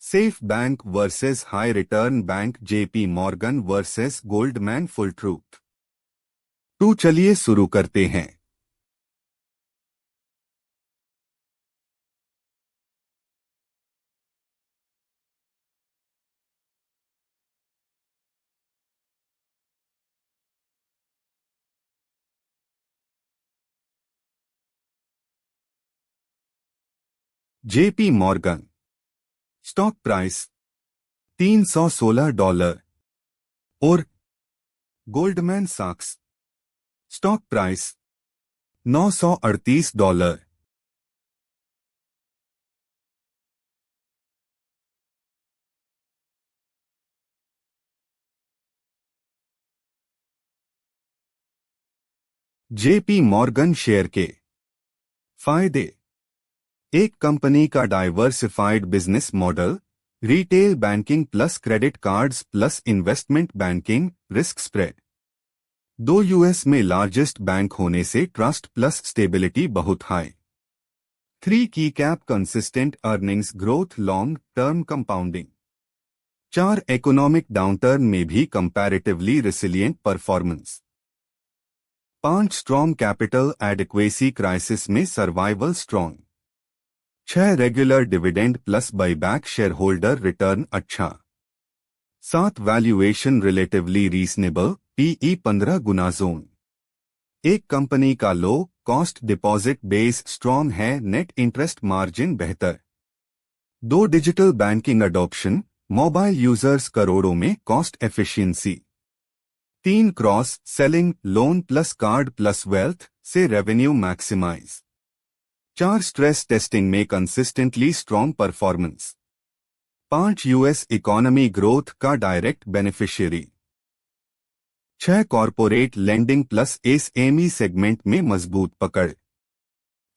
Safe bank versus high return bank, JP Morgan versus Goldman, full truth. तो चलिए शुरू करते हैं। जेपी मॉर्गन स्टॉक प्राइस $316 और गोल्डमैन सैक्स stock price $938। JP Morgan share के फायदे। एक कंपनी का diversified business model, retail banking plus credit cards plus investment banking, risk spread. दो यूएस में लार्जेस्ट बैंक होने से ट्रस्ट प्लस स्टेबिलिटी बहुत हाई। 3 की कैप consistent earnings growth, long term compounding. 4 economic downturn में भी comparatively resilient performance. 5 strong capital adequacy, crisis में survival strong. 6 regular dividend plus buyback, share holder return अच्छा। 7 वैल्यूएशन रिलेटिवली रीजनेबल, पीई 15 गुना zone. एक company का low cost deposit base strong है, net interest margin बेहतर। 2 digital banking adoption, mobile users करोड़ों में, cost efficiency. 3 cross selling, loan plus card plus wealth से revenue maximise. 4 stress testing में consistently strong performance. 5 US economy growth का direct beneficiary. 6 corporate lending plus SME segment में मजबूत पकड़।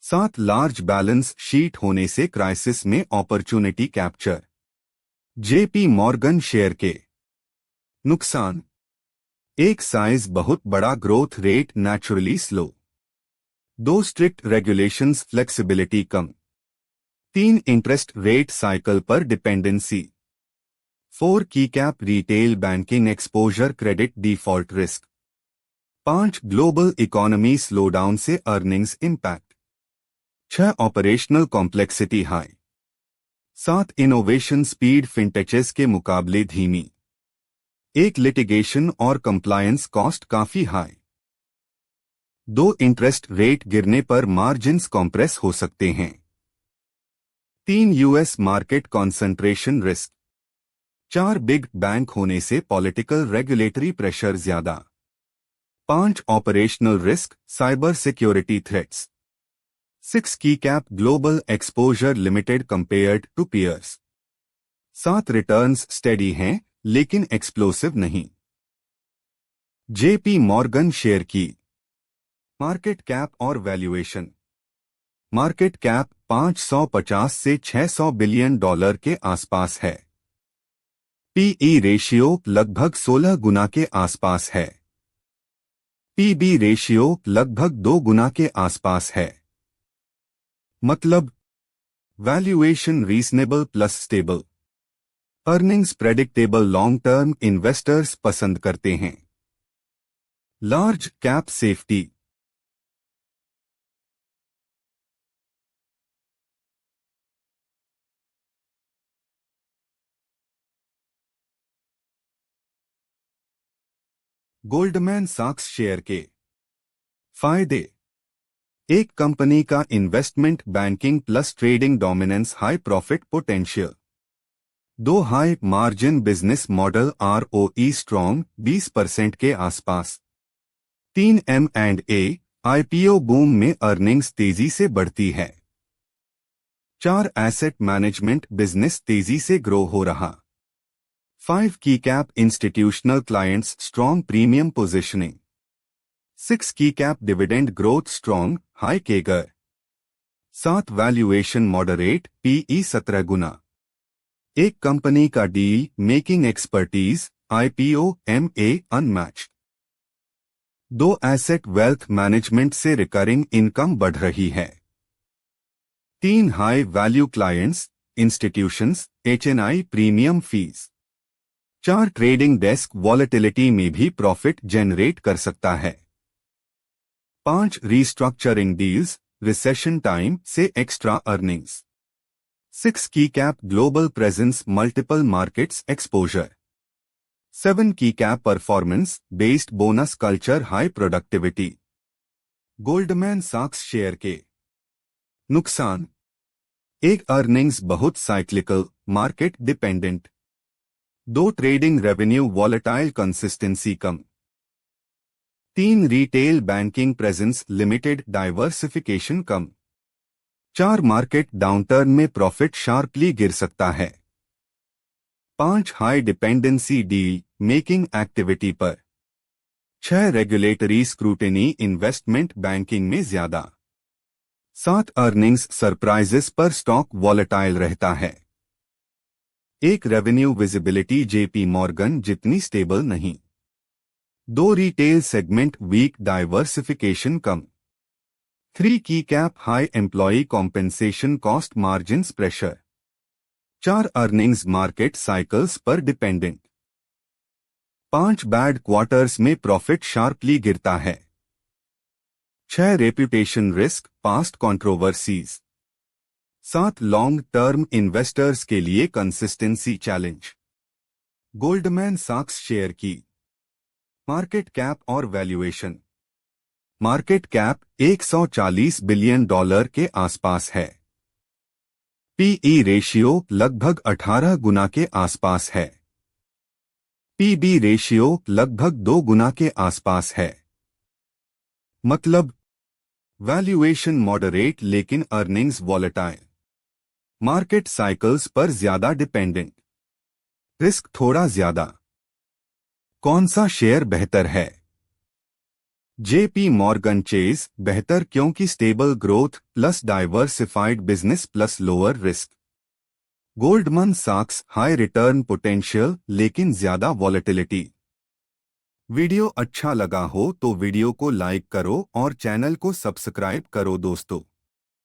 7 large balance sheet होने से क्राइसिस में opportunity capture. JP Morgan share के नुकसान। 1 साइज बहुत बड़ा, growth rate naturally slow. 2 strict regulations, flexibility कम। 3 इंटरेस्ट रेट साइकिल पर डिपेंडेंसी। 4 की कैप retail banking exposure, credit default risk. 5 global economy slowdown से earnings impact. 6 operational complexity high. 7 innovation speed fintechs के मुकाबले धीमी। 1 लिटिगेशन और कंप्लायंस कॉस्ट काफी हाई। 2 इंटरेस्ट रेट गिरने पर मार्जिन्स कॉम्प्रेस हो सकते हैं। 3 US market concentration risk. 4 big bank होने से पॉलिटिकल रेगुलेटरी प्रेशर ज्यादा। 5 operational risk, cyber security threats. 6 की cap global exposure limited compared to peers. 7 returns steady हैं लेकिन एक्सप्लोसिव नहीं। जेपी मॉर्गन शेयर की मार्केट कैप और वैल्यूएशन। मार्केट कैप 550 से $600 बिलियन के आसपास है। पीई रेशियो लगभग 16 गुना के आसपास है। पीबी रेशियो लगभग 2 गुना के आसपास है। मतलब valuation reasonable plus stable. Earnings predictable, long term investors पसंद करते हैं। Large cap safety. गोल्डमैन सैक्स शेयर के फायदे। एक कंपनी का investment banking plus trading dominance, high profit potential. 2 high margin business model, ROE strong 20% के आसपास। 3 M&A, आईपीओ बूम में अर्निंग्स तेजी से बढ़ती है। 4 एसेट मैनेजमेंट बिजनेस तेजी से ग्रो हो रहा। 5 की cap institutional clients, strong premium positioning. 6 की cap dividend growth strong, high CAGR. 7 valuation moderate, PE 17 गुना। एक कंपनी का deal making expertise, IPO MA unmatched. 2 asset wealth management से रिकरिंग इनकम बढ़ रही है। 3 high value clients, institutions, HNI premium fees. 4 trading desk volatility में भी profit generate कर सकता है। 5 रीस्ट्रक्चरिंग डील्स, रिसेशन टाइम से एक्स्ट्रा अर्निंग्स। 6 की cap global presence, multiple markets exposure. 7 की cap performance based bonus culture, high productivity. Goldman सैक्स share के नुकसान। 1 अर्निंग्स बहुत cyclical, market dependent. 2 trading revenue volatile, consistency कम। 3 retail banking presence limited, diversification कम। 4 market downturn में profit sharply गिर सकता है। 5 high dependency deal making activity पर। 6 रेगुलेटरी स्क्रूटिनी, इन्वेस्टमेंट बैंकिंग में ज्यादा। 7 अर्निंग्स सरप्राइजेस पर स्टॉक वॉलेटाइल रहता है। 1 रेवेन्यू विजिबिलिटी जेपी मॉर्गन जितनी स्टेबल नहीं। 2 रिटेल सेगमेंट वीक, डाइवर्सिफिकेशन कम। 3 की cap high employee compensation cost, margins pressure. 4 earnings market cycles पर डिपेंडेंट। 5 बैड क्वार्टर्स में प्रॉफिट शार्पली गिरता है। 6 reputation risk, past controversies. 7 long term investors के लिए consistency challenge. Goldman सैक्स शेयर की मार्केट कैप और वैल्यूएशन। मार्केट कैप $140 बिलियन के आसपास है। पीई रेशियो लगभग 18 गुना के आसपास है। पीबी रेशियो लगभग 2 गुना के आसपास है। मतलब वैल्यूएशन मॉडरेट लेकिन अर्निंग्स वॉलेटाइल। मार्केट साइकिल्स पर ज्यादा डिपेंडेंट। रिस्क थोड़ा ज्यादा। कौन सा शेयर बेहतर है? जेपी मॉर्गन चेज बेहतर क्योंकि stable growth plus diversified business plus lower risk. Goldman सैक्स हाई रिटर्न पोटेंशियल लेकिन ज्यादा वॉलेटिलिटी। वीडियो अच्छा लगा हो तो वीडियो को लाइक करो और चैनल को सब्सक्राइब करो दोस्तों।